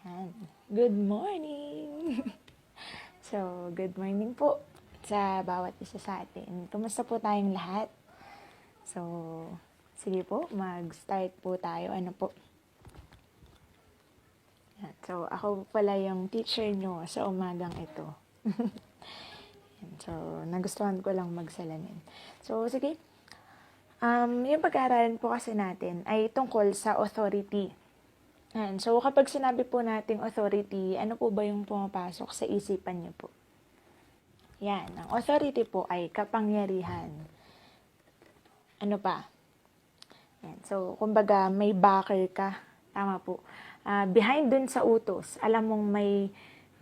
Yan. Good morning! So, good morning po sa bawat isa sa atin. Kumusta po tayong lahat? So, sige po, mag-start po tayo. Ano po? Yan. So, ako pala yung teacher nyo sa umagang ito. Yan. So, nagustuhan ko lang magsalamin. So, sige. Yung pag-aaralan po kasi natin ay tungkol sa authority. Yan. So, kapag sinabi po nating authority, ano po ba yung pumapasok sa isipan niyo po? Yan. Ang authority po ay kapangyarihan. Ano pa? Yan. So, kumbaga, may backer ka. Tama po. Behind dun sa utos, alam mong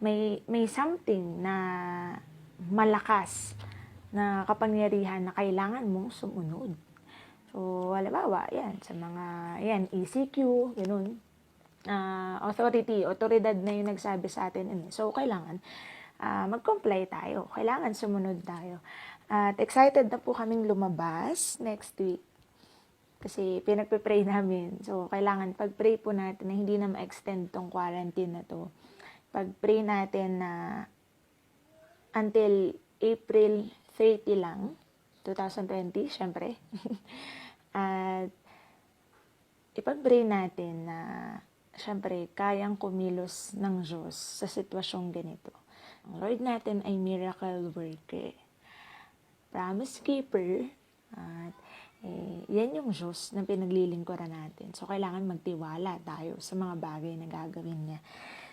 may something na malakas na kapangyarihan na kailangan mong sumunod. So, halimbawa, yan, sa mga, yan, ECQ, ganun. Authority, otoridad na yung nagsabi sa atin. So, kailangan mag-comply tayo. Kailangan sumunod tayo. At excited na po kaming lumabas next week. Kasi pinagpe-pray namin. So, kailangan pag-pray po natin na hindi na ma-extend tong quarantine na to. Pag-pray natin na until April 30 lang, 2020, syempre. At ipag-pray natin na syempre, kayang kumilos ng Diyos sa sitwasyong ganito. Ang Lord natin ay miracle worker, promise keeper, at yan yung Diyos na pinaglilingkuran natin. So, kailangan magtiwala tayo sa mga bagay na gagawin niya.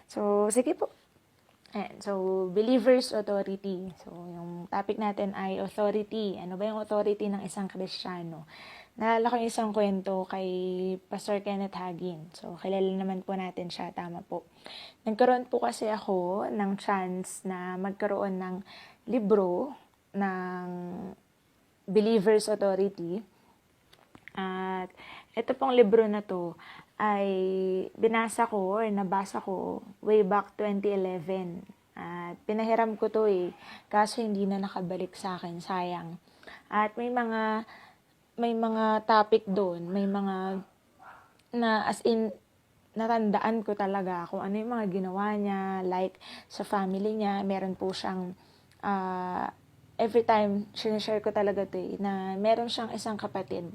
So, sige po. Ayan. So, believer's authority. So, yung topic natin ay authority. Ano ba yung authority ng isang Kristiyano? Naalala ko yung isang kwento kay Pastor Kenneth Hagin. So, kilala naman po natin siya. Tama po. Nagkaroon po kasi ako ng chance na magkaroon ng libro ng Believer's Authority. At ito pong libro na to ay binasa ko or nabasa ko way back 2011. At pinahiram ko to kaso hindi na nakabalik sa akin, sayang. At may mga topic doon, may mga na as in natandaan ko talaga kung ano yung mga ginawa niya, like sa family niya, meron po siyang every time sinishare ko talaga to na meron siyang isang kapatid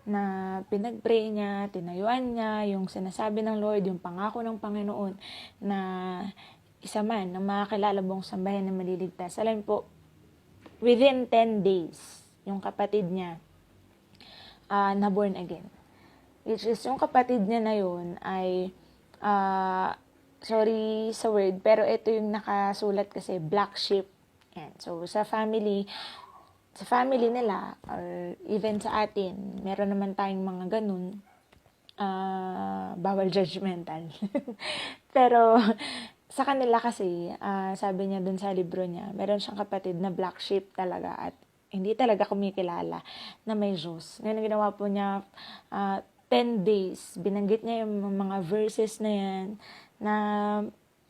na pinag-pray niya, tinayuan niya, yung sinasabi ng Lord, yung pangako ng Panginoon na isa man ng mga kilalabong sambahin na maliligtas. Alam po, within 10 days, yung kapatid niya na born again. Which is, yung kapatid niya na yun ay, sorry sa word, pero ito yung nakasulat kasi, black sheep. Yan. So, sa family nila, or even sa atin, meron naman tayong mga ganun, bawal judgmental. Pero, sa kanila kasi, sabi niya dun sa libro niya, meron siyang kapatid na black sheep talaga at hindi talaga kumikilala na may Diyos. Ngayon, ginawa po niya, 10 days, binanggit niya yung mga verses na yan, na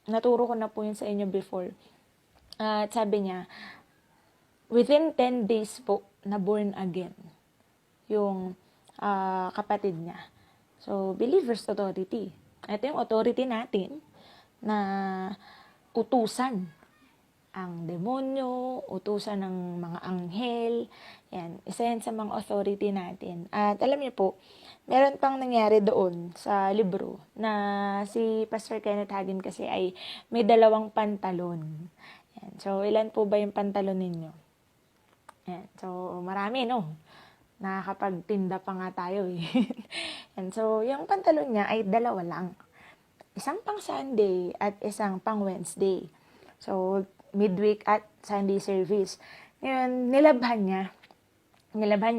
naturo ko na po yun sa inyo before. At sabi niya, within 10 days po, na born again yung kapatid niya. So, believer's authority. Ito yung authority natin na utusan ang demonyo, utusan ng mga anghel. Yan, isa yan sa mga authority natin. At alam niyo po, meron pang nangyari doon sa libro na si Pastor Kenneth Hagin kasi ay may 2 pantalon. Yan. So, ilan po ba yung pantalon ninyo? Yan. So, marami, no? Nakakapagtinda pa nga tayo And so, yung pantalon niya ay 2 lang. Isang pang Sunday at isang pang Wednesday. So, midweek at Sunday service. Ngayon, nilabhan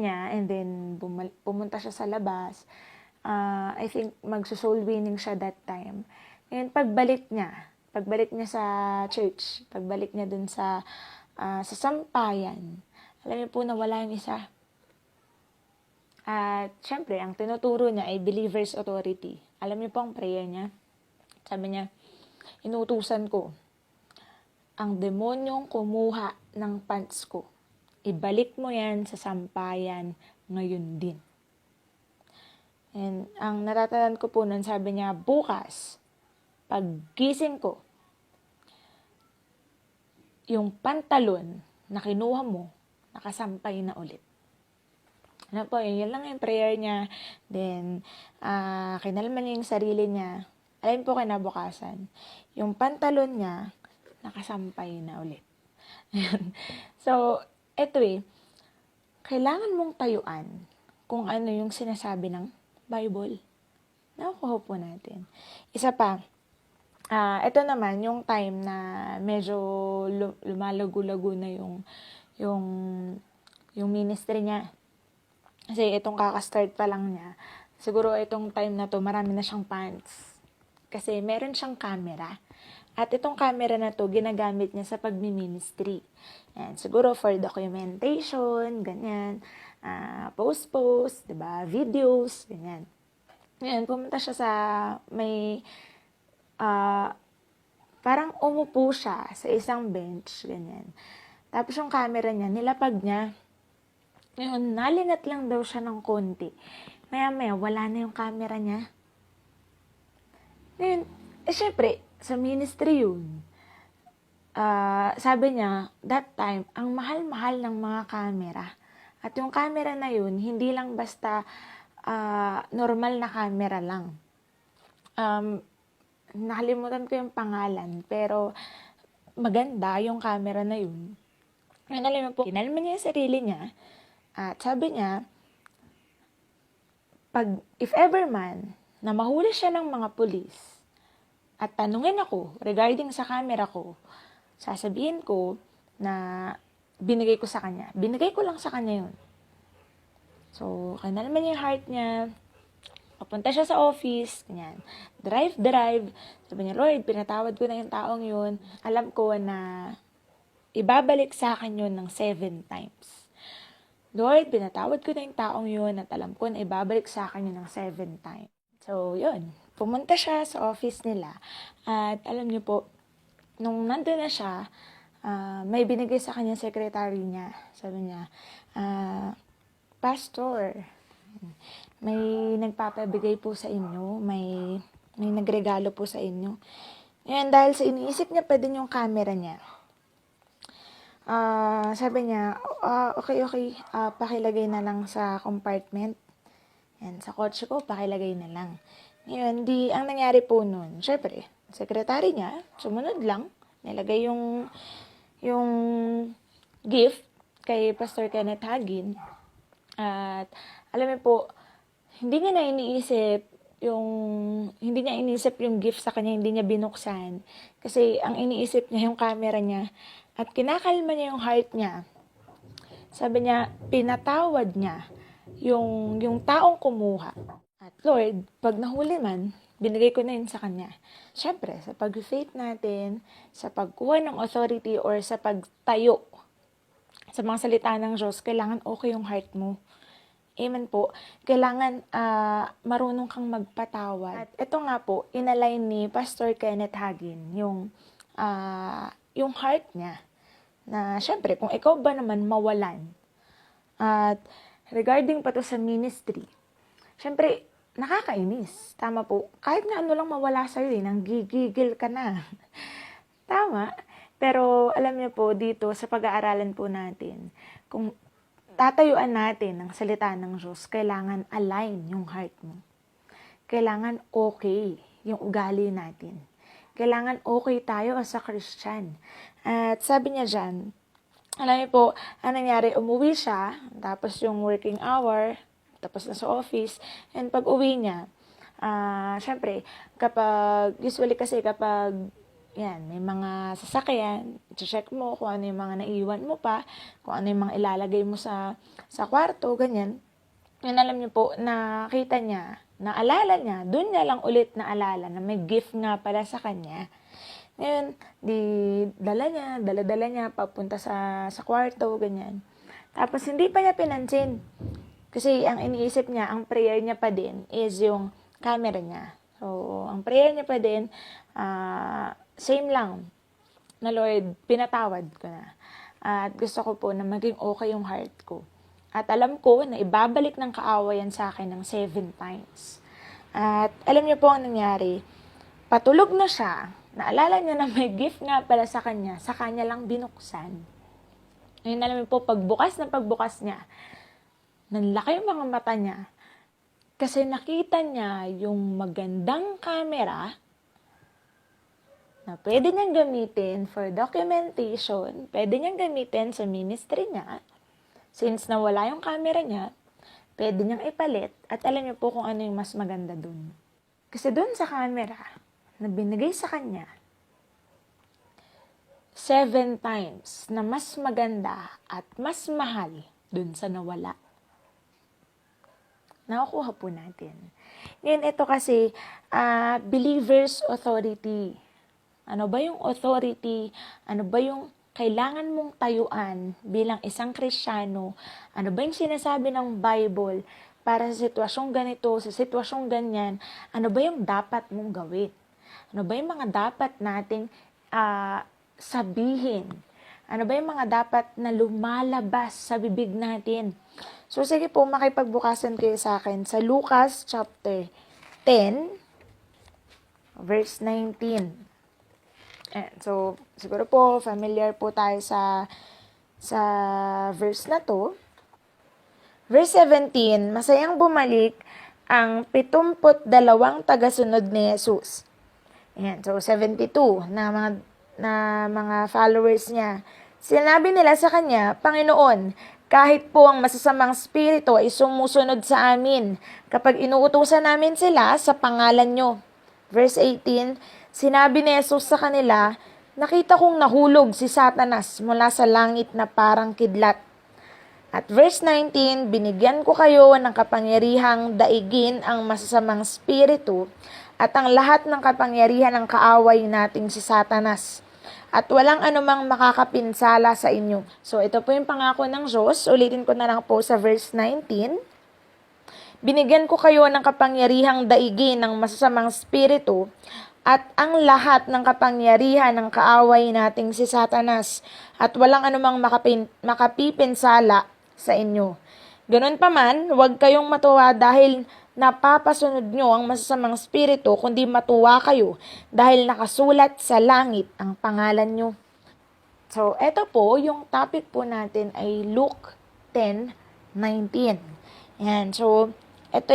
niya and then pumunta siya sa labas. I think magso-soul winning siya that time. Ngayon, pagbalik niya sa church, pagbalik niya dun sa sampayan, alam niyo po na wala yung isa. At syempre, ang tinuturo niya ay believer's authority. Alam niyo po ang prayer niya? Sabi niya, inutusan ko ang demonyong kumuha ng pants ko. Ibalik mo yan sa sampayan ngayon din. And ang natatandaan ko po nun, sabi niya, bukas, paggising ko, yung pantalon na kinuha mo, nakasampay na ulit. Ano po, yun lang yung prayer niya. Then, kinalman niya yung sarili niya. Alin po kinabukasan, yung pantalon niya, nakasampay na ulit. So, eto kailangan mong tayuan kung ano yung sinasabi ng Bible. Nakukuha po natin. Isa pa, ito naman, yung time na medyo lumalago-lago na yung ministry niya. Kasi itong kakastart pa lang niya. Siguro itong time na to, marami na siyang fans. Kasi meron siyang camera. At itong camera na to, ginagamit niya sa pagmi-ministry. Yan, siguro for documentation, ganyan. Post, diba? Videos, ganyan. Yan, pumunta siya sa may parang umupo siya sa isang bench, ganyan. Tapos yung camera niya, nilapag niya. Ngayon, nalingat lang daw siya ng konti. Maya-maya, wala na yung camera niya. Ngayon, syempre, sa ministry yun. Sabi niya, that time, ang mahal-mahal ng mga camera. At yung camera na yun, hindi lang basta normal na camera lang. Nakalimutan ko yung pangalan, pero maganda yung camera na yun. Ngayon, alam mo po, kinalma niya yung sarili niya, at sabi niya, if ever man, na mahuli siya ng mga pulis, at tanungin ako regarding sa camera ko, sasabihin ko na binigay ko sa kanya. Binigay ko lang sa kanya yun. So, kinalma niya yung heart niya, papunta siya sa office, ganyan. Drive. Sabi niya, Lord, pinatawad ko na yung taong yun. Alam ko na ibabalik sa akin yun ng 7 times. Lord, pinatawad ko na yung taong yun at alam ko na ibabalik sa akin yun ng 7 times. So, yun. Pumunta siya sa office nila. At alam niyo po, nung nandun na siya, may binigay sa kanya secretary niya. Sabi niya, Pastor, may nagpapabigay po sa inyo, may nagregalo po sa inyo. Ngayon, dahil sa iniisip niya pa din yung camera niya, sabi niya, okay, pakilagay na lang sa compartment. Yan, sa kotse ko, pakilagay na lang. Ngayon, ang nangyari po nun, syempre, sekretary niya, sumunod lang, nilagay yung gift kay Pastor Kenneth Hagin. At alam mo po, hindi niya iniisip yung gift sa kanya, hindi niya binuksan. Kasi ang iniisip niya yung camera niya at kinakalma niya yung heart niya. Sabi niya, pinatawad niya yung taong kumuha. At Lord, pag nahuli man, binigay ko na yun sa kanya. Siyempre, sa pag-faith natin, sa pagkuha ng authority or sa pagtayo sa mga salita ng Diyos, kailangan okay yung heart mo. Amen po. Kailangan marunong kang magpatawad. At ito nga po, inalign ni Pastor Kenneth Hagin yung heart niya. Na syempre, kung ikaw ba naman mawalan. At regarding pa to sa ministry, syempre, nakakainis. Tama po. Kahit nga ano lang mawala sa'yo nanggigigil ka na. Tama. Pero alam niyo po, dito sa pag-aaralan po natin, kung tatayuan natin ang salita ng Diyos, kailangan align yung heart mo. Kailangan okay yung ugali natin. Kailangan okay tayo as a Christian. At sabi niya dyan, alam niyo po, ang nangyari, umuwi siya, tapos yung working hour, tapos na sa office, and pag uwi niya, syempre, usually kasi kapag may mga sasakyan, check mo kung ano yung mga naiwan mo pa, kung ano yung mga ilalagay mo sa kwarto, ganyan. Yun, alam niyo po, nakita niya, naalala niya, doon niya lang ulit naalala na may gift nga pala sa kanya. Ngayon, dala niya, papunta sa kwarto, ganyan. Tapos, hindi pa niya pinansin. Kasi, ang iniisip niya, ang prayer niya pa din is yung camera niya. So, ang prayer niya pa din, same lang, na Lord, pinatawad ko na. At gusto ko po na maging okay yung heart ko. At alam ko na ibabalik ng kaawayan sa akin ng 7 times. At alam niyo po ang nangyari, patulog na siya, naalala niya na may gift nga pala sa kanya lang binuksan. Ngayon alam mo po, pagbukas niya, nanlaki yung mga mata niya, kasi nakita niya yung magandang camera na pwede niyang gamitin for documentation, pwede niyang gamitin sa ministry niya. Since nawala yung camera niya, pwede niyang ipalit at alam niyo po kung ano yung mas maganda dun. Kasi dun sa camera na binigay sa kanya, 7 times na mas maganda at mas mahal dun sa nawala. Nakukuha po natin. Ngayon ito kasi, believer's authority. Ano ba yung authority? Ano ba yung kailangan mong tayuan bilang isang Kristiyano? Ano ba yung sinasabi ng Bible para sa sitwasyong ganito, sa sitwasyong ganyan? Ano ba yung dapat mong gawin? Ano ba yung mga dapat nating sabihin? Ano ba yung mga dapat na lumalabas sa bibig natin? So sige po, makipagbukasan kayo sa akin sa Lucas chapter 10, verse 19. So, siguro po, familiar po tayo sa verse na to. Verse 17, masayang bumalik ang 72 tagasunod ni Jesus. Ayan, so 72 na mga followers niya. Sinabi nila sa kanya, Panginoon, kahit po ang masasamang spirito ay sumusunod sa amin kapag inuutusan namin sila sa pangalan nyo. Verse 18, sinabi ni Jesus sa kanila, nakita kong nahulog si Satanas mula sa langit na parang kidlat. At verse 19, binigyan ko kayo ng kapangyarihang daigin ang masasamang spiritu at ang lahat ng kapangyarihan ng kaaway nating si Satanas. At walang anumang makakapinsala sa inyo. So ito po yung pangako ng Diyos. Ulitin ko na lang po sa verse 19. Binigyan ko kayo ng kapangyarihang daigin ng masasamang spiritu at ang lahat ng kapangyarihan ng kaaway nating si Satanas at walang anumang makapipinsala sa inyo. Ganun pa man, huwag kayong matuwa dahil napapasunod nyo ang masasamang spiritu, kundi matuwa kayo dahil nakasulat sa langit ang pangalan nyo. So, eto po, yung topic po natin ay Luke 10:19. Yan, so, eto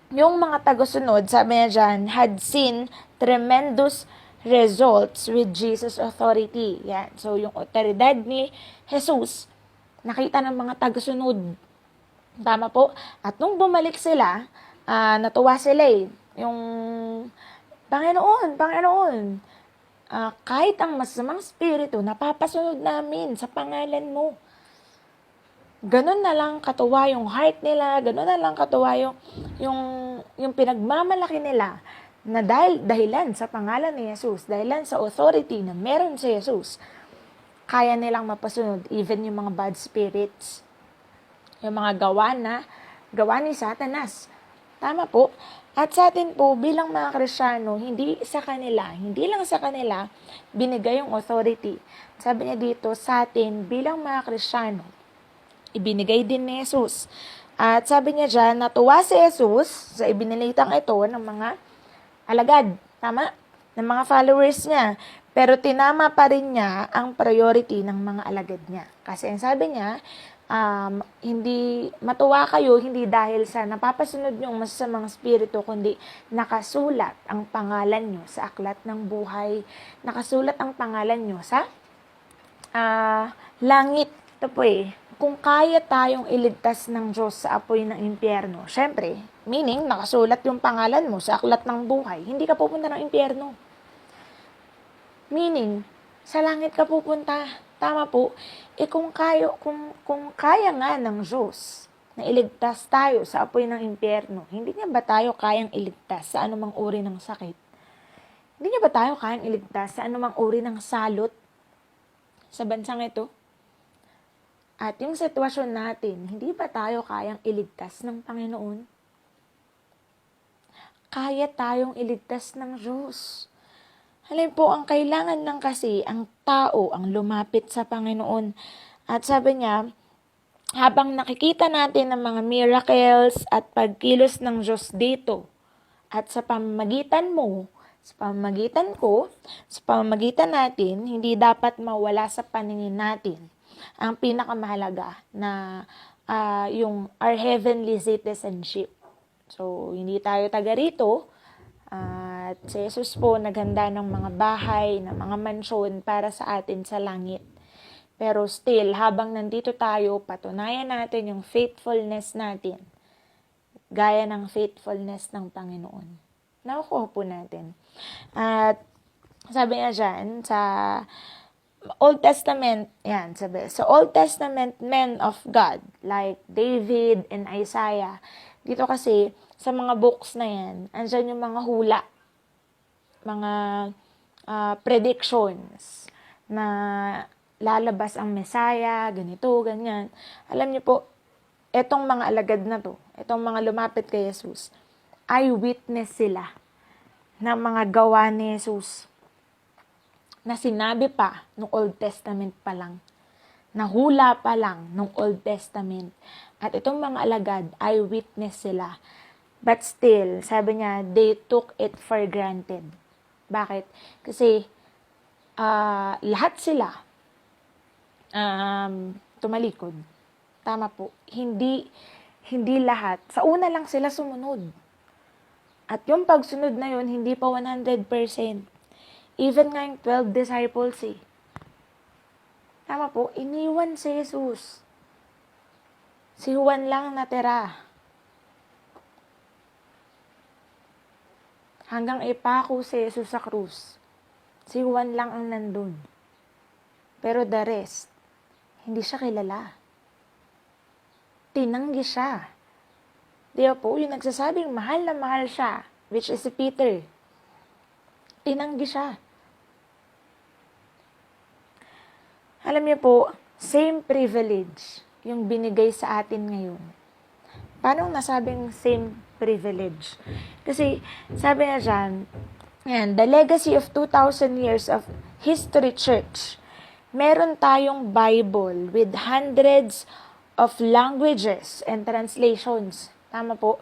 yung mga tagasunod, sabi niya dyan, had seen tremendous results with Jesus' authority. Yan. So, yung otoridad ni Jesus, nakita ng mga tagasunod. Tama po. At nung bumalik sila, natuwa sila Yung, Panginoon, kahit ang masamang spirito, napapasunod namin sa pangalan mo. Ganun na lang katuwa yung heart nila, ganun na lang katuwa yung pinagmamalaki nila na dahilan sa pangalan ni Jesus, dahilan sa authority na meron si Jesus, kaya nilang mapasunod even yung mga bad spirits, yung mga gawa ni Satanas. Tama po. At sa atin po, bilang mga Kristiyano, hindi lang sa kanila, binigay yung authority. Sabi niya dito, sa atin, bilang mga Kristiyano, ibinigay din ni Jesus. At sabi niya dyan, natuwa si Jesus sa ibinilitang ito ng mga alagad, tama? Ng mga followers niya. Pero tinama pa rin niya ang priority ng mga alagad niya. Kasi ang sabi niya, hindi matuwa kayo, hindi dahil sa napapasunod nyo ang masasamang spirito, kundi nakasulat ang pangalan nyo sa aklat ng buhay. Nakasulat ang pangalan nyo sa langit. Ito po kung kaya tayong iligtas ng Diyos sa apoy ng impyerno, syempre, meaning, nakasulat yung pangalan mo sa aklat ng buhay, hindi ka pupunta ng impyerno. Meaning, sa langit ka pupunta. Tama po. Kung kaya nga ng Diyos na iligtas tayo sa apoy ng impyerno, hindi niya ba tayo kayang iligtas sa anumang uri ng sakit? Hindi niya ba tayo kayang iligtas sa anumang uri ng salot sa bansang ito? At yung sitwasyon natin, hindi ba tayo kayang iligtas ng Panginoon? Kaya tayong iligtas ng Diyos. Halin po, ang kailangan lang kasi ang tao ang lumapit sa Panginoon. At sabi niya, habang nakikita natin ang mga miracles at pagkilos ng Diyos dito, at sa pamamagitan mo, Sa pamamagitan ko, sa pamamagitan natin, hindi dapat mawala sa paningin natin ang pinakamahalaga na yung our heavenly citizenship. So, hindi tayo taga rito, at si Jesus po naghanda ng mga bahay, ng mga mansyon para sa atin sa langit. Pero still, habang nandito tayo, patunayan natin yung faithfulness natin, gaya ng faithfulness ng Panginoon. Nakukuha po natin. At sabi nga dyan, sa Old Testament, yan, sabi, sa Old Testament men of God, like David and Isaiah, dito kasi, sa mga books na yan, andyan yung mga hula, mga predictions, na lalabas ang Messiah, ganito, ganyan. Alam niyo po, etong mga alagad na to, etong mga lumapit kay Jesus, eyewitness sila ng mga gawa ni Jesus na sinabi pa nung Old Testament pa lang, nahula pa lang nung Old Testament. At itong mga alagad, eyewitness sila. But still, sabi niya, they took it for granted. Bakit? Kasi lahat sila tumalikod. Tama po. Hindi lahat. Sa una lang sila sumunod. At yung pagsunod na yun, hindi pa 100%. Even nga yung 12 disciples Tama po, iniwan si Jesus. Si Juan lang natira. Hanggang ipako si Jesus sa krus. Si Juan lang ang nandun. Pero the rest, hindi siya kilala. Tinanggi siya. Di ba po, yung nagsasabing mahal na mahal siya, which is si Peter. Tinanggi siya. Alam niyo po, same privilege yung binigay sa atin ngayon. Paano nasabing same privilege? Kasi sabi na dyan, yan, the legacy of 2,000 years of history church. Meron tayong Bible with hundreds of languages and translations. Tama po.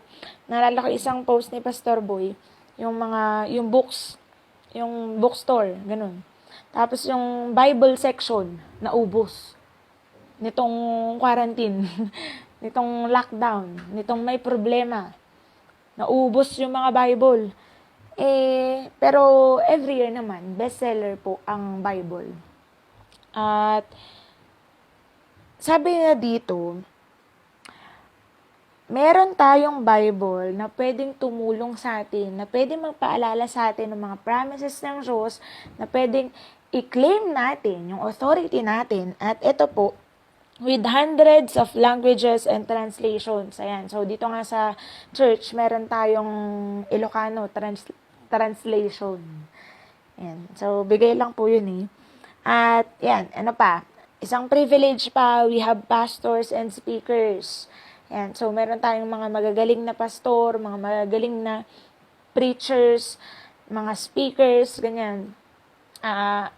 Naalala ko isang post ni Pastor Boy, yung books, yung bookstore, ganun. Tapos yung Bible section, naubos. Nitong quarantine, nitong lockdown, nitong may problema. Naubos yung mga Bible. Pero every year naman, bestseller po ang Bible. At sabi na dito, meron tayong Bible na pwedeng tumulong sa atin, na pwedeng magpaalala sa atin ng mga promises ng Diyos, na pwedeng i-claim natin yung authority natin. At ito po, with hundreds of languages and translations. Ayan. So, dito nga sa church, meron tayong Ilocano translation. Ayan. So, bigay lang po yun At, yan, ano pa? Isang privilege pa, we have pastors and speakers. Ayan. So, meron tayong mga magagaling na pastor, mga magagaling na preachers, mga speakers, ganyan,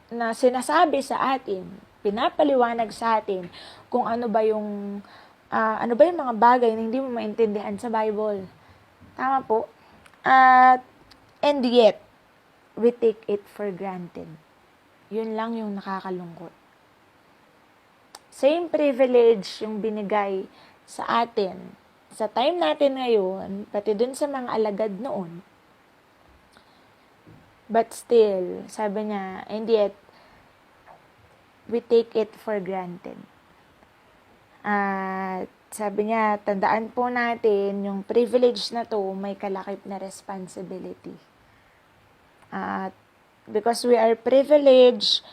na sinasabi sa atin, pinapaliwanag sa atin kung ano ba yung mga bagay na hindi mo maintindihan sa Bible. Tama po. And yet, we take it for granted. Yun lang yung nakakalungkot. Same privilege yung binigay sa atin, sa time natin ngayon, pati dun sa mga alagad noon. But still, sabi niya, and yet, we take it for granted. At sabi niya, tandaan po natin, yung privilege na to, may kalakip na responsibility. At because we are privileged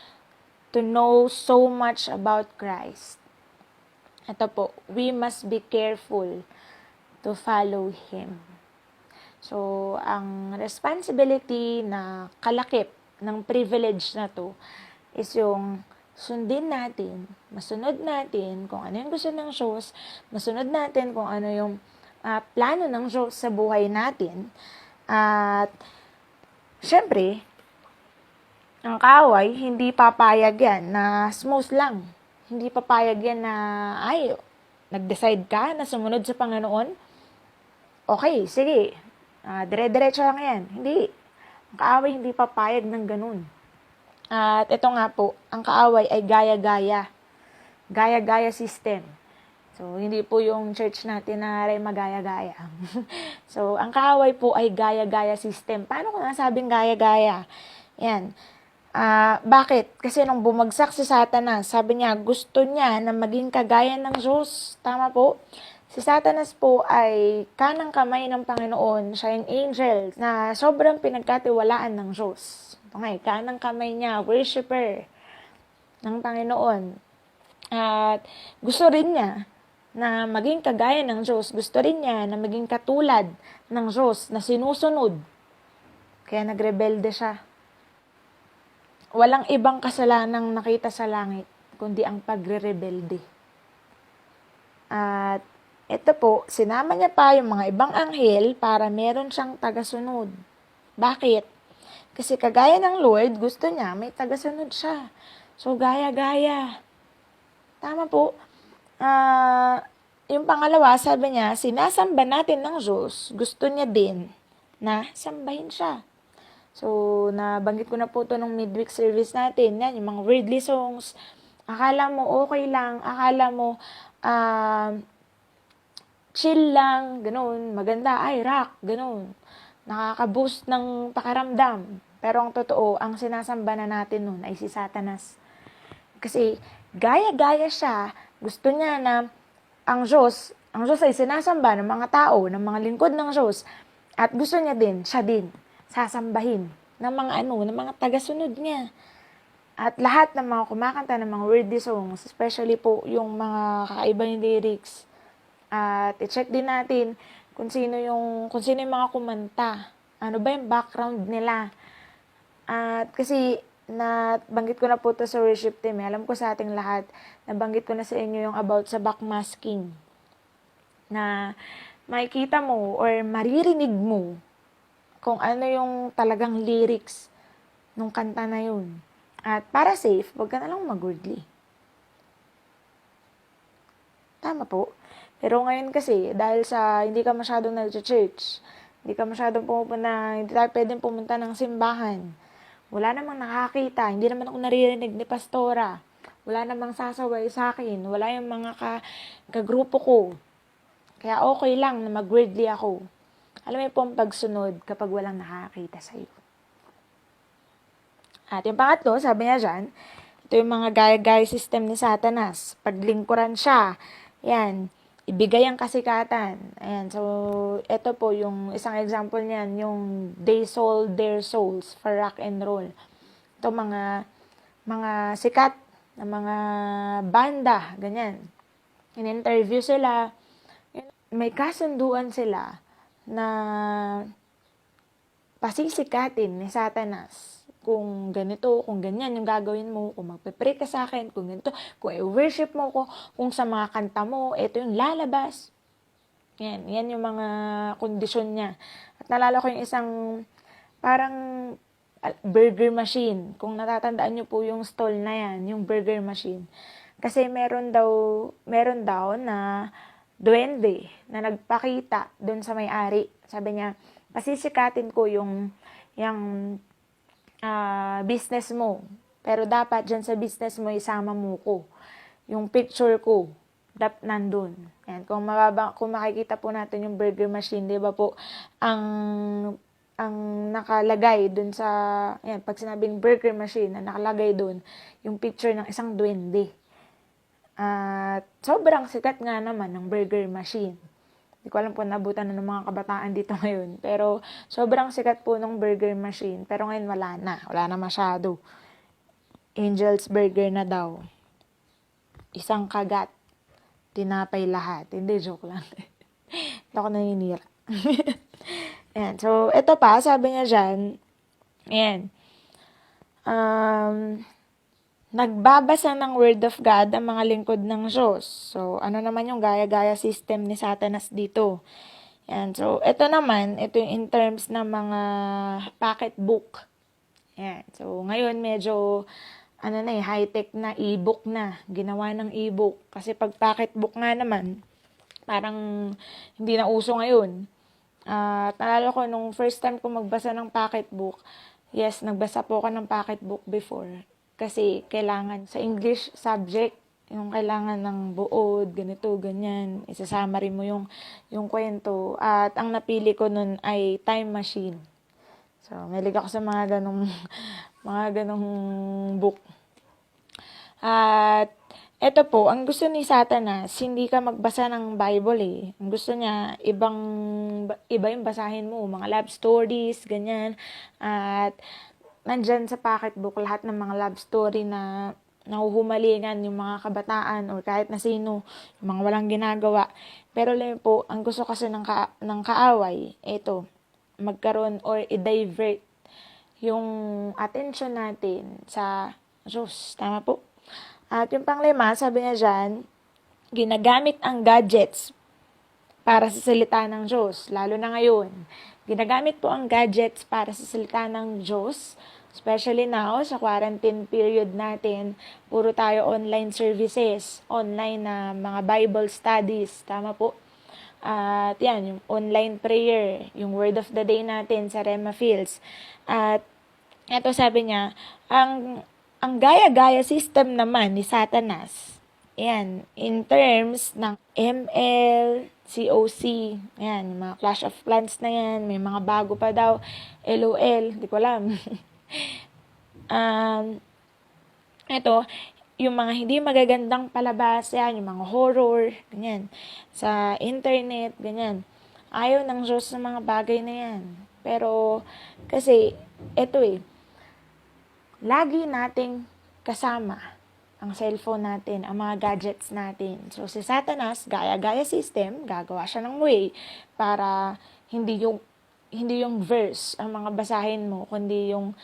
to know so much about Christ. Ito po, we must be careful to follow Him. So, ang responsibility na kalakip ng privilege na to is yung sundin natin, masunod natin kung ano yung gusto ng Diyos, masunod natin kung ano yung plano ng Diyos sa buhay natin. At, syempre, ang kaaway, hindi papayag yan na smooth lang. Hindi papayag yan na, nag-decide ka na sumunod sa Panginoon? Okay, sige. Dire-diretso lang yan. Hindi. Ang kaaway hindi papayag ng ganun. At ito nga po, ang kaaway ay gaya-gaya. Gaya-gaya system. So, hindi po yung church natin na rin magaya-gaya. So, ang kaaway po ay gaya-gaya system. Paano ko nasabing gaya-gaya? Yan. Bakit? Kasi nung bumagsak si Satanas, sabi niya, gusto niya na maging kagaya ng Diyos. Tama po? Si Satanas po ay kanang kamay ng Panginoon. Siya yung angel na sobrang pinagkatiwalaan ng Diyos. Okay, kanang kamay niya, worshipper ng Panginoon. At gusto rin niya na maging kagaya ng Diyos. Gusto rin niya na maging katulad ng Diyos na sinusunod. Kaya nagrebelde siya. Walang ibang kasalanang nakita sa langit, kundi ang pagre-rebelde. At ito po, sinama niya pa yung mga ibang anghel para meron siyang tagasunod. Bakit? Kasi kagaya ng Lord, gusto niya may tagasunod siya. So, gaya-gaya. Tama po. Yung pangalawa, sabi niya, sinasamba natin ng Diyos, gusto niya din na sambahin siya. So, nabanggit ko na po ito nung midweek service natin. Yan, yung mga worldly songs. Akala mo okay lang. Akala mo chill lang. Ganun. Maganda. Ay, rock. Ganun. Nakaka-boost ng pakiramdam. Pero ang totoo, ang sinasamba na natin nun ay si Satanas. Kasi, gaya-gaya siya. Gusto niya na ang Diyos ay sinasamba ng mga tao, ng mga lingkod ng Diyos. At gusto niya din, siya din, sasambahin ng mga ng mga tagasunod niya. At lahat ng mga kumakanta ng mga worldly songs, especially po yung mga kakaibang lyrics. At i-check din natin kung sino yung mga kumanta. Ano ba yung background nila? At kasi nabanggit ko na po to sa worship team. Alam ko sa ating lahat, nabanggit ko na sa inyo yung about sa backmasking. Na makikita mo or maririnig mo kung ano yung talagang lyrics nung kanta na yun. At para safe, wag ka na lang mag-worldly. Tama po. Pero ngayon kasi, dahil sa hindi ka masyadong nag-church, hindi ka masyadong pumupunta, hindi tayo pwedeng pumunta ng simbahan. Wala namang nakakita, hindi naman ako naririnig ni pastora. Wala namang sasaway sa akin, wala yung mga kagrupo ko. Kaya okay lang na mag-worldly ako. Alam mo po ang pagsunod kapag walang nakakita sa iyo. At yung pangatlo, sabi niya dyan, ito yung mga gaya-gaya system ni Satanas. Paglingkuran siya, yan, ibigay ang kasikatan. Ayan, so, ito po yung isang example niyan, yung they sold their souls for rock and roll. Ito mga sikat na mga banda, ganyan. In-interview sila, may kasunduan sila na pasisikatin ni Satanas kung ganito, kung ganyan yung gagawin mo, kung magpe-pray ka sa akin, kung ganito, kung i-worship mo ko, kung sa mga kanta mo, ito yung lalabas. Yan yung mga kondisyon niya. At nalala ko yung isang parang burger machine. Kung natatandaan niyo po yung stall na yan, yung burger machine. Kasi meron daw na duwende na nagpakita doon sa may-ari. Sabi niya, pasisikatin ko yung business mo. Pero dapat dyan sa business mo, isama mo ko. Yung picture ko, nandun. Yan. Kung makikita po natin yung burger machine, di ba po, ang nakalagay dun sa, yan, pag sinabing burger machine, na nakalagay dun, yung picture ng isang duwende. At sobrang sikat nga naman ng burger machine. Hindi ko alam kung nabutan na ng mga kabataan dito ngayon. Pero sobrang sikat po ng burger machine. Pero ngayon wala na masyado. Angel's Burger na daw. Isang kagat. Tinapay lahat. Hindi, joke lang. Hindi ako naninira. Ayan. So, ito pa, sabi niya dyan, ayan, nagbabasa ng Word of God ang mga lingkod ng Diyos. So, ano naman yung gaya-gaya system ni Satanas dito? Ayan. So, ito yung in terms ng mga pocket book. Ayan. So, ngayon medyo high-tech na, e-book na. Ginawa ng e-book. Kasi pag pocketbook nga naman, parang hindi na uso ngayon. At naalala ko nung first time ko magbasa ng pocketbook, yes, nagbasa po ako ng pocketbook before. Kasi kailangan sa English subject, yung kailangan ng buod, ganito, ganyan. Isasummary mo yung kwento. At ang napili ko nun ay Time Machine. So, mahilig ako sa mga ganong, mga ganong book. At eto po, ang gusto ni Satanas, hindi ka magbasa ng Bible eh. Ang gusto niya, iba yung basahin mo, mga love stories, ganyan. At nandyan sa pocketbook lahat ng mga love story na nahuhumalingan yung mga kabataan or kahit na sino, yung mga walang ginagawa. Pero lang po, ang gusto kasi ng kaaway, ito, magkaroon or i-divert yung attention natin sa Diyos. Tama po? At yung panglima, sabi niya dyan, ginagamit ang gadgets para sa salita ng Diyos, lalo na ngayon. Ginagamit po ang gadgets para sa salita ng Diyos, especially now, sa quarantine period natin, puro tayo online services, online na mga Bible studies, tama po. At yan, yung online prayer, yung word of the day natin sa Rema Fields. At eto sabi niya, ang gaya-gaya system naman ni Satanas, ayan, in terms ng ML, COC, ayan, yung mga Clash of Clans na yan, may mga bago pa daw, LOL, di ko alam. Ito, yung mga hindi magagandang palabas, yan, yung mga horror, ganyan, sa internet, ganyan. Ayaw ng Diyos sa mga bagay na yan. Pero, kasi, eto lagi nating kasama ang cellphone natin, ang mga gadgets natin. So, si Satanas, gaya-gaya system, gagawa siya ng way para hindi yung verse ang mga basahin mo, kundi yung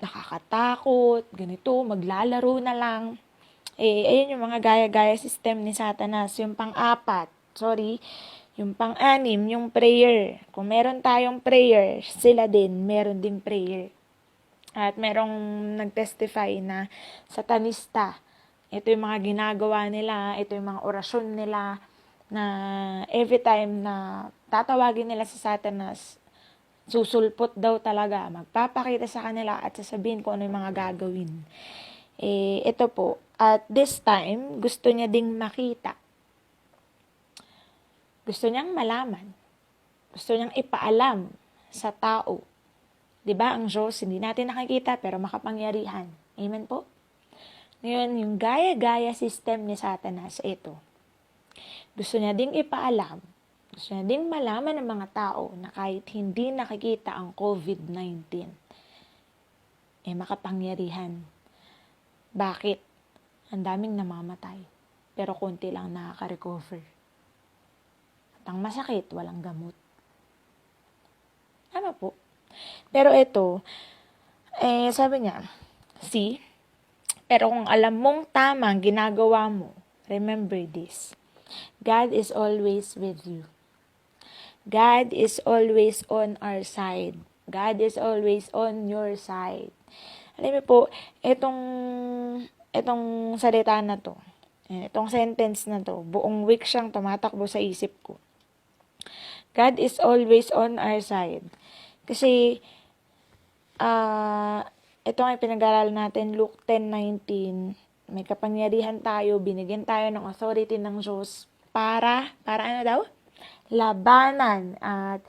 nakakatakot, ganito, maglalaro na lang. Ayun yung mga gaya-gaya system ni Satanas. Yung pang-apat, yung pang-anim, yung prayer. Kung meron tayong prayer, sila din, meron ding prayer. At merong nag-testify na satanista. Ito yung mga ginagawa nila, ito yung mga orasyon nila, na every time na tatawagin nila sa Satanas, susulpot daw talaga, magpapakita sa kanila at sasabihin kung ano yung mga gagawin. Ito po, at this time, gusto niya ding makita. Gusto niyang malaman. Gusto niyang ipaalam sa tao. 'Di ba ang Diyos, hindi natin nakikita pero makapangyarihan. Amen po? Ngayon, yung gaya-gaya system ni Satanas, ito. Gusto niya ding ipaalam, gusto niya ding malaman ng mga tao na kahit hindi nakikita ang COVID-19, makapangyarihan. Bakit? Ang daming namamatay, pero konti lang nakaka-recover. At ang masakit, walang gamot. Tama po. Pero ito, sabi niya, pero kung alam mong tama ang ginagawa mo, remember this. God is always with you. God is always on our side. God is always on your side. Alam mo po, itong salita na to, itong sentence na to, buong week siyang tumatakbo sa isip ko. God is always on our side. Kasi, ito nga pinag-aralan natin, Luke 10:19, may kapangyarihan tayo, binigyan tayo ng authority ng Diyos para ano daw? Labanan. At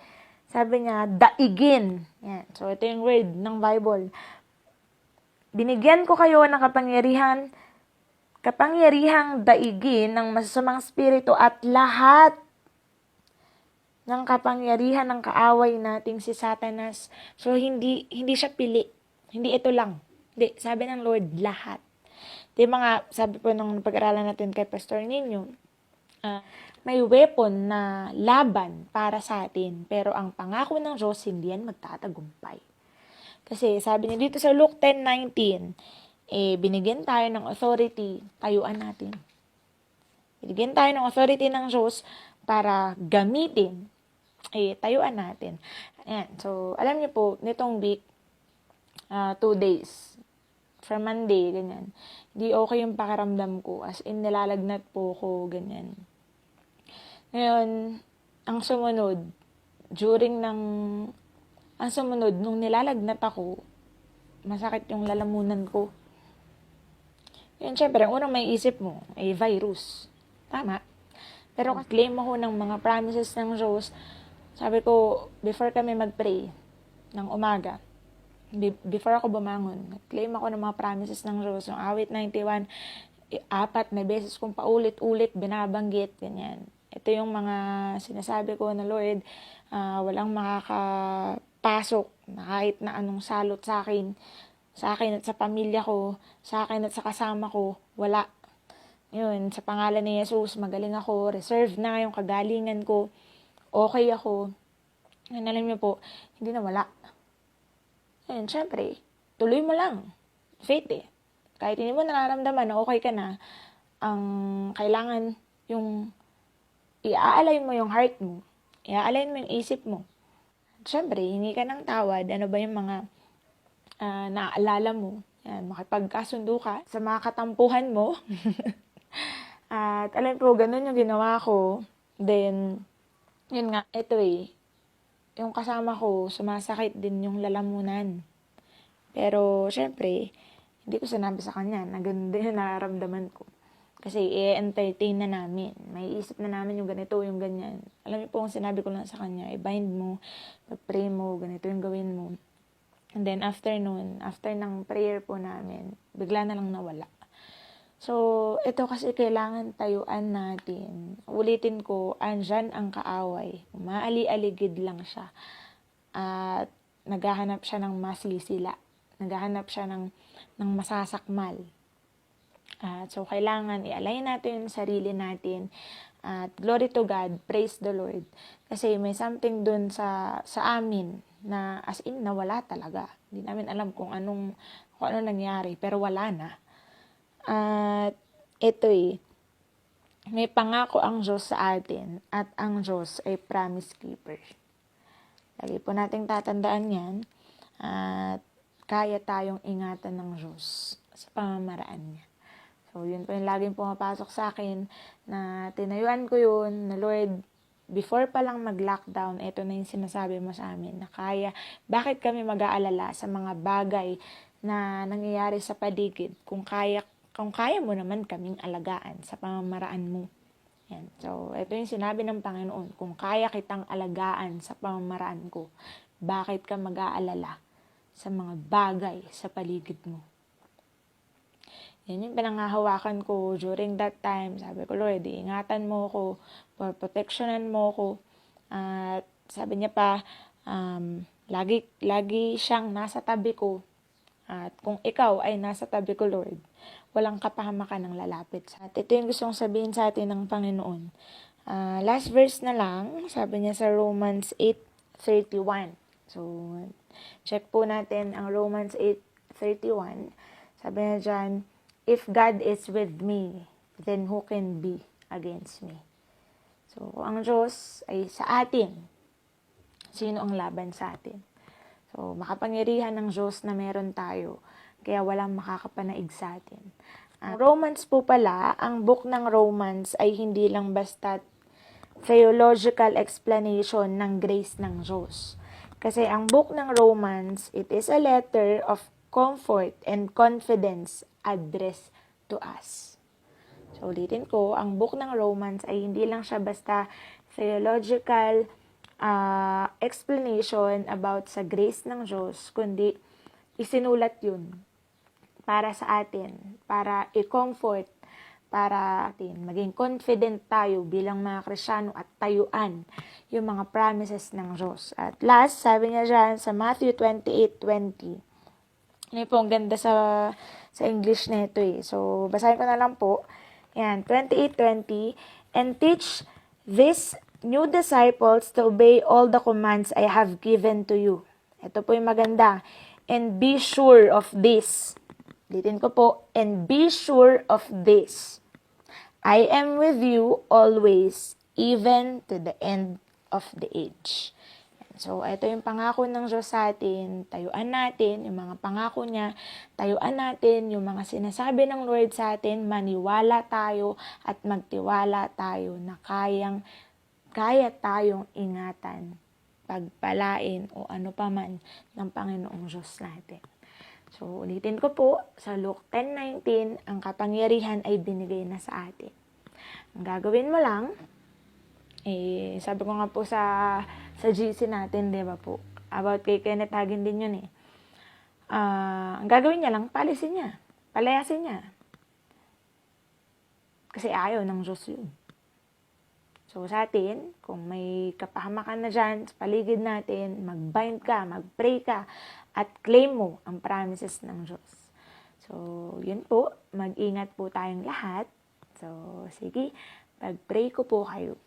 sabi niya, daigin. Yan. So, ito yung word ng Bible. Binigyan ko kayo ng kapangyarihang daigin ng masasamang spirito at lahat ng kapangyarihan ng kaaway nating si Satanas. So, hindi siya pili. Hindi ito lang. Hindi, sabi ng Lord, lahat. Di mga, sabi po nung pag-aralan natin kay Pastor Ninyo, may weapon na laban para sa atin. Pero ang pangako ng Diyos, hindi yan magtatagumpay. Kasi sabi niya dito sa Luke 10:19, binigyan tayo ng authority, tayuan natin. Binigyan tayo ng authority ng Diyos para gamitin, tayuan natin. Ayan. So, alam niyo po, nitong week, 2 days, from Monday, ganyan, hindi okay yung pakiramdam ko. As in, nilalagnat po ko, ganyan. Ngayon, ang sumunod, during ang sumunod, nung nilalagnat ako, masakit yung lalamunan ko. Yun, syempre, ang unang may isip mo, ay virus. Tama. Pero claim ako ng mga promises ng Diyos. Sabi ko, before kami mag-pray ng umaga, before ako bumangon, claim ako ng mga promises ng Diyos. Yung awit 91, 4 na beses kong paulit-ulit binabanggit, ganyan. Ito yung mga sinasabi ko na, Lord, walang makakapasok na kahit na anong salot sa akin at sa pamilya ko, sa akin at sa kasama ko, wala. Yun, sa pangalan ni Jesus, magaling ako, reserve na yung kagalingan ko, okay ako. Yun, alam niyo po, hindi na wala. Yun, syempre, tuloy mo lang. Faith Kahit hindi mo nararamdaman na okay ka na, ang kailangan yung i-align mo yung heart mo, i-align mo yung isip mo. Syempre, hingi ka ng tawad, ano ba yung mga naaalala mo. Yan, makipagkasundo ka sa mga katampuhan mo. At alam po, ganun yung ginawa ko. Then, yun nga, ito yung kasama ko, sumasakit din yung lalamunan. Pero, syempre, hindi ko sinabi sa kanya na ganun din yung nararamdaman ko. Kasi, i-entertain na namin. May isip na namin yung ganito, yung ganyan. Alam niyo po, kung sinabi ko lang sa kanya, i-bind mo, pag-pray mo, ganito yung gawin mo. And then, after ng prayer po namin, bigla na lang nawala. So, ito kasi kailangan tayuan natin. Ulitin ko, andyan ang kaaway. Umaali-aligid lang siya. At naghahanap siya ng masisila. Naghahanap siya ng masasakmal. So, kailangan i-align natin yung sarili natin. At glory to God, praise the Lord. Kasi may something dun sa amin na as in nawala talaga. Hindi namin alam kung ano nangyari, pero wala na. At ito may pangako ang Diyos sa atin at ang Diyos ay promise keeper. Lagi po nating tatandaan yan at kaya tayong ingatan ng Diyos sa pamamaraan niya. So, yun po yung laging pumapasok sa akin na tinayuan ko yun na Lord, before pa lang mag-lockdown, ito na yung sinasabi mo sa amin na kaya. Bakit kami mag-aalala sa mga bagay na nangyayari sa paligid kung kaya mo naman kaming alagaan sa pamamaraan mo. Yan. So, ito yung sinabi ng Panginoon, kung kaya kitang alagaan sa pamamaraan ko, bakit ka mag-aalala sa mga bagay sa paligid mo? Yan yung pinangahawakan ko during that time. Sabi ko, Lord, ingatan mo ko, protectionan mo ko. At sabi niya pa, lagi siyang nasa tabi ko. At kung ikaw ay nasa tabi ko, Lord, walang kapahamakan ng lalapit. At ito yung gustong sabihin sa atin ng Panginoon. Last verse na lang, sabi niya sa Romans 8:31. So, check po natin ang Romans 8:31. Sabi niya dyan, if God is with me, then who can be against me? So, kung ang Diyos ay sa atin, sino ang laban sa atin? So, makapangyarihan ng Diyos na meron tayo, kaya walang makakapanaig sa atin. Romans po pala, ang book ng Romans ay hindi lang basta theological explanation ng grace ng Diyos. Kasi ang book ng Romans, it is a letter of comfort and confidence addressed to us. So, ulitin ko, ang book ng Romans ay hindi lang siya basta theological explanation about sa grace ng Diyos, kundi isinulat yun para sa atin, para i-comfort, para atin maging confident tayo bilang mga Kristiyano at tayuan yung mga promises ng Diyos. At last, sabi niya dyan sa Matthew 28:20. Ano po, ang ganda sa English na ito So, basahin ko na lang po. Yan, 28:20. And teach these new disciples to obey all the commands I have given to you. Ito po yung maganda. And be sure of this. Ulitin ko po. And be sure of this. I am with you always, even to the end of the age. So, ito yung pangako ng Diyos sa atin. Tayuan natin yung mga pangako niya. Tayuan natin yung mga sinasabi ng Lord sa atin. Maniwala tayo at magtiwala tayo na kaya tayong ingatan pagpalain o ano pa man ng Panginoong Diyos natin. So, ulitin ko po, sa Luke 10:19, ang kapangyarihan ay binigay na sa atin. Ang gagawin mo lang, sabi ko nga po sa GC natin, di ba po? About kay Kenneth Hagin din yun ang gagawin niya lang, palayasin niya. Kasi ayaw ng Diyos yun. So sa atin, kung may kapahamakan na dyan sa paligid natin, mag-bind ka, mag-pray ka, at claim mo ang promises ng Diyos. So yun po, mag-ingat po tayong lahat. So sige, pag-pray ko po kayo.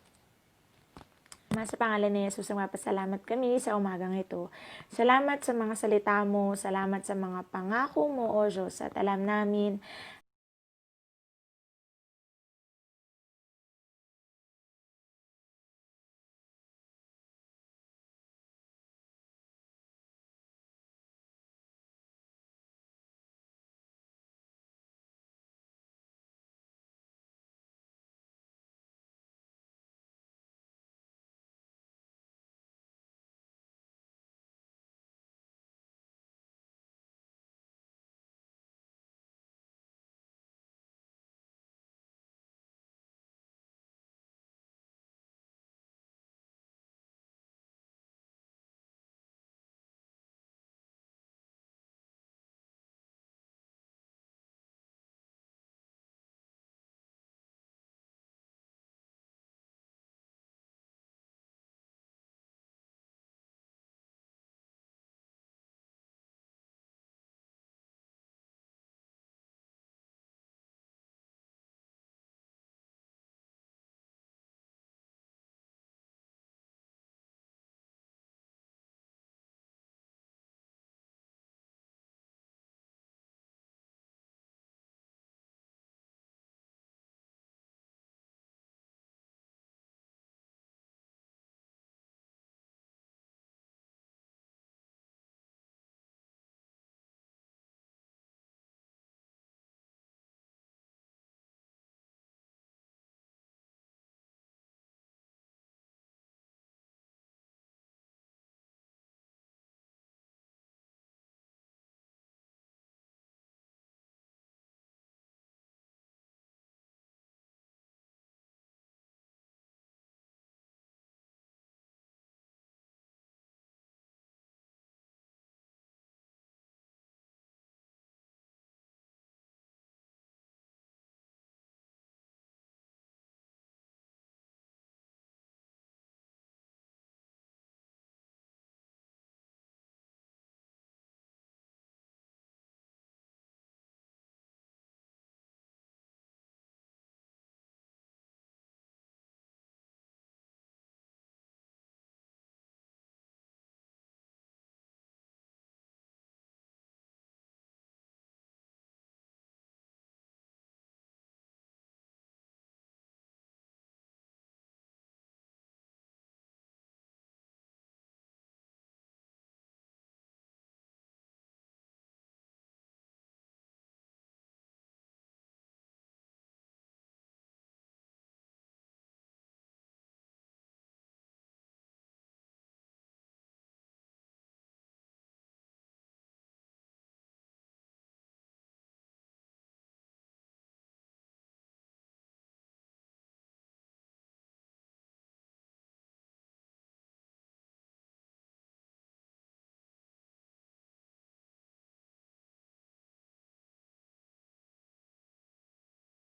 Ama, sa pangalan ni Jesus, magpasalamat kami sa umagang ito. Salamat sa mga salita mo, salamat sa mga pangako mo, O Diyos, at alam namin